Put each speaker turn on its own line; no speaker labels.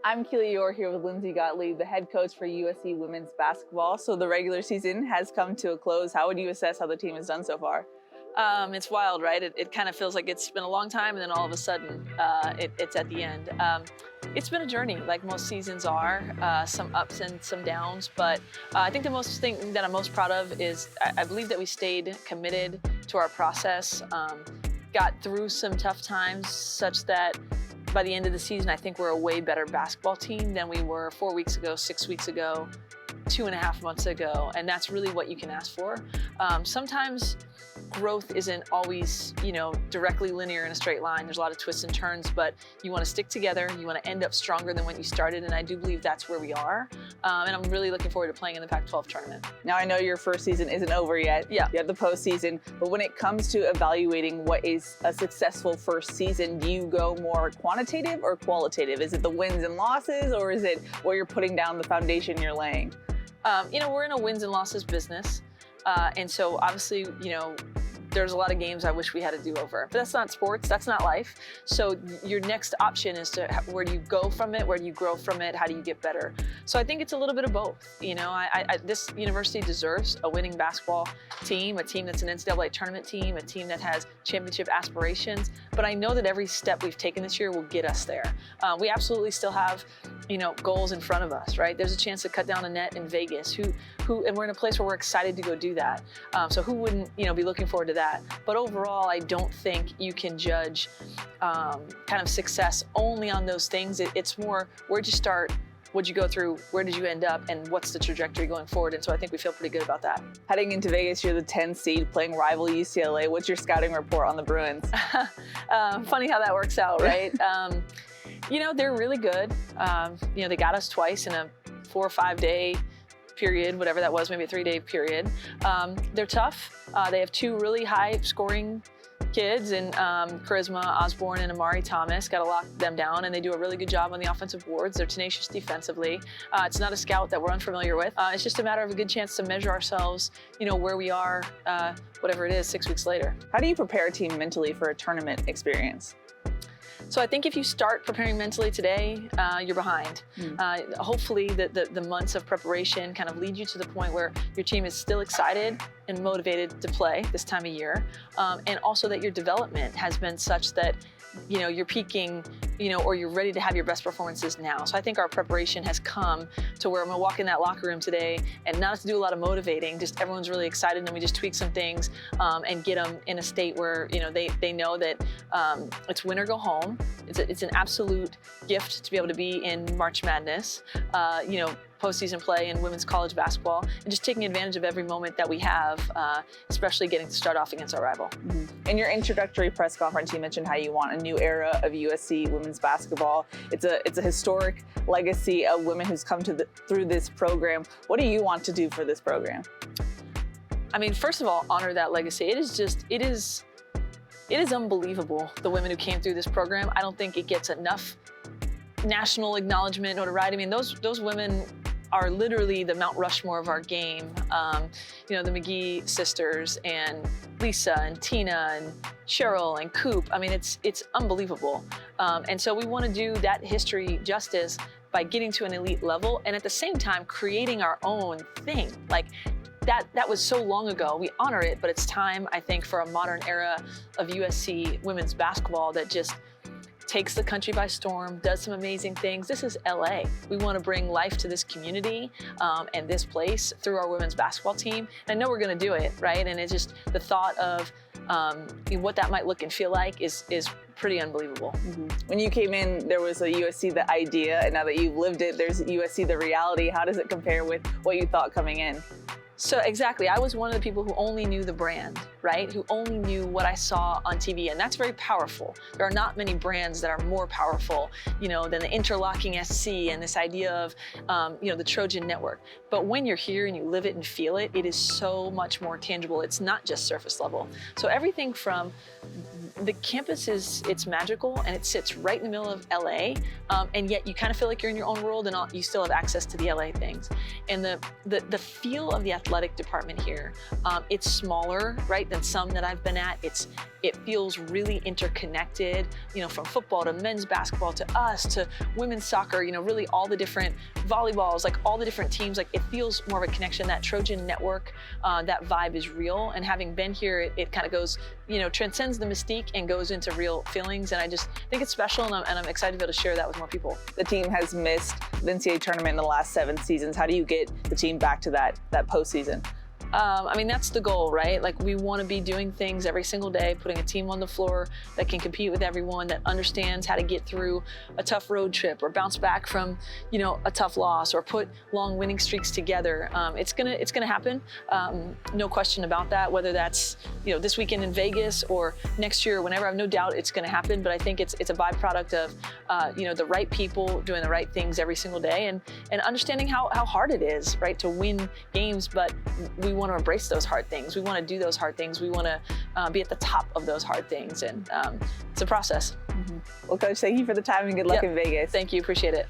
I'm Keely Eure here with Lindsay Gottlieb, the head coach for USC women's basketball. So the regular season has come to a close. How would you assess how the team has done so far?
It's wild, right? It kind of feels like it's been a long time, and then all of a sudden, it's at the end. It's been a journey, like most seasons are, some ups and some downs. But I think the thing that I'm most proud of is I believe that we stayed committed to our process, got through some tough times, such that by the end of the season, I think we're a way better basketball team than we were 4 weeks ago, 6 weeks ago, 2.5 months ago, and that's really what you can ask for. Sometimes growth isn't always, directly linear in a straight line. There's a lot of twists and turns, but you want to stick together. You want to end up stronger than when you started, and I do believe that's where we are. And I'm really looking forward to playing in the Pac-12 Tournament.
Now, I know your first season isn't over yet.
Yeah.
You have the postseason, but when it comes to evaluating what is a successful first season, do you go more quantitative or qualitative? Is it the wins and losses, or is it where you're putting down the foundation you're laying?
We're in a wins and losses business. And so obviously, there's a lot of games I wish we had a do-over. But that's not sports, that's not life. So your next option is to where do you go from it, where do you grow from it, how do you get better? So I think it's a little bit of both. This university deserves a winning basketball team, a team that's an NCAA tournament team, a team that has championship aspirations. But I know that every step we've taken this year will get us there. We absolutely still have, goals in front of us, right? There's a chance to cut down a net in Vegas. And we're in a place where we're excited to go do that. So who wouldn't, be looking forward to that? But overall, I don't think you can judge kind of success only on those things. It's more, where'd you start? What'd you go through? Where did you end up? And what's the trajectory going forward? And so I think we feel pretty good about that.
Heading into Vegas, you're the 10th seed playing rival UCLA. What's your scouting report on the Bruins?
Funny how that works out, right? They're really good. They got us twice in a 4 or 5 day period, whatever that was, maybe a 3-day period. They're tough. They have 2 really high scoring kids in Charisma Osborne and Amari Thomas. Got to lock them down, and they do a really good job on the offensive boards. They're tenacious defensively. It's not a scout that we're unfamiliar with. It's just a matter of a good chance to measure ourselves, where we are, whatever it is, 6 weeks later.
How do you prepare a team mentally for a tournament experience?
So I think if you start preparing mentally today, you're behind. Hopefully the months of preparation kind of lead you to the point where your team is still excited and motivated to play this time of year. And also that your development has been such that you're peaking, or you're ready to have your best performances now. So I think our preparation has come to where I'm gonna walk in that locker room today and not have to do a lot of motivating, just everyone's really excited, and we just tweak some things and get them in a state where, they know that it's win or go home. It's an absolute gift to be able to be in March Madness, postseason play in women's college basketball, and just taking advantage of every moment that we have, especially getting to start off against our rival.
In your introductory press conference, you mentioned how you want a new era of USC women's basketball. It's a historic legacy of women who's come through this program. What do you want to do for this program?
I mean, first of all, honor that legacy. It is unbelievable, the women who came through this program. I don't think it gets enough national acknowledgement, notoriety. I mean, those women are literally the Mount Rushmore of our game. The McGee sisters and Lisa and Tina and Cheryl and Coop. I mean, it's unbelievable. And so we want to do that history justice by getting to an elite level, and at the same time creating our own thing. Like that was so long ago. We honor it, but it's time, I think, for a modern era of USC women's basketball that just takes the country by storm, does some amazing things. This is LA. We want to bring life to this community and this place through our women's basketball team. And I know we're going to do it, right? And it's just the thought of what that might look and feel like is pretty unbelievable.
When you came in, there was a USC the idea, and now that you've lived it, there's USC the reality. How does it compare with what you thought coming in?
So exactly, I was one of the people who only knew the brand, right? Who only knew what I saw on TV, and that's very powerful. There are not many brands that are more powerful, than the interlocking SC and this idea of, the Trojan Network. But when you're here and you live it and feel it, it is so much more tangible. It's not just surface level. So everything from the campus it's magical, and it sits right in the middle of LA, and yet you kind of feel like you're in your own world, and you still have access to the LA things. And the feel of the athletic department here, it's smaller, right, than some that I've been at. It feels really interconnected, from football to men's basketball to us to women's soccer, really all the different volleyballs, like all the different teams, like it feels more of a connection. That Trojan Network, that vibe is real. And having been here, it kind of goes, transcends the mystique and goes into real feelings. And I just think it's special, and I'm excited to be able to share that with more people.
The team has missed the NCAA tournament in the last 7 seasons. How do you get the team back to that postseason?
That's the goal, right? Like, we want to be doing things every single day, putting a team on the floor that can compete with everyone, that understands how to get through a tough road trip or bounce back from, a tough loss, or put long winning streaks together. It's gonna happen. No question about that, whether that's, this weekend in Vegas or next year or whenever. I have no doubt it's gonna happen, but I think it's a byproduct of, the right people doing the right things every single day, and understanding how hard it is, right, to win games, but we want to embrace those hard things. We want to do those hard things. We want to be at the top of those hard things, and it's a process.
Well, Coach, thank you for the time, and good luck in Vegas.
Thank you. Appreciate it.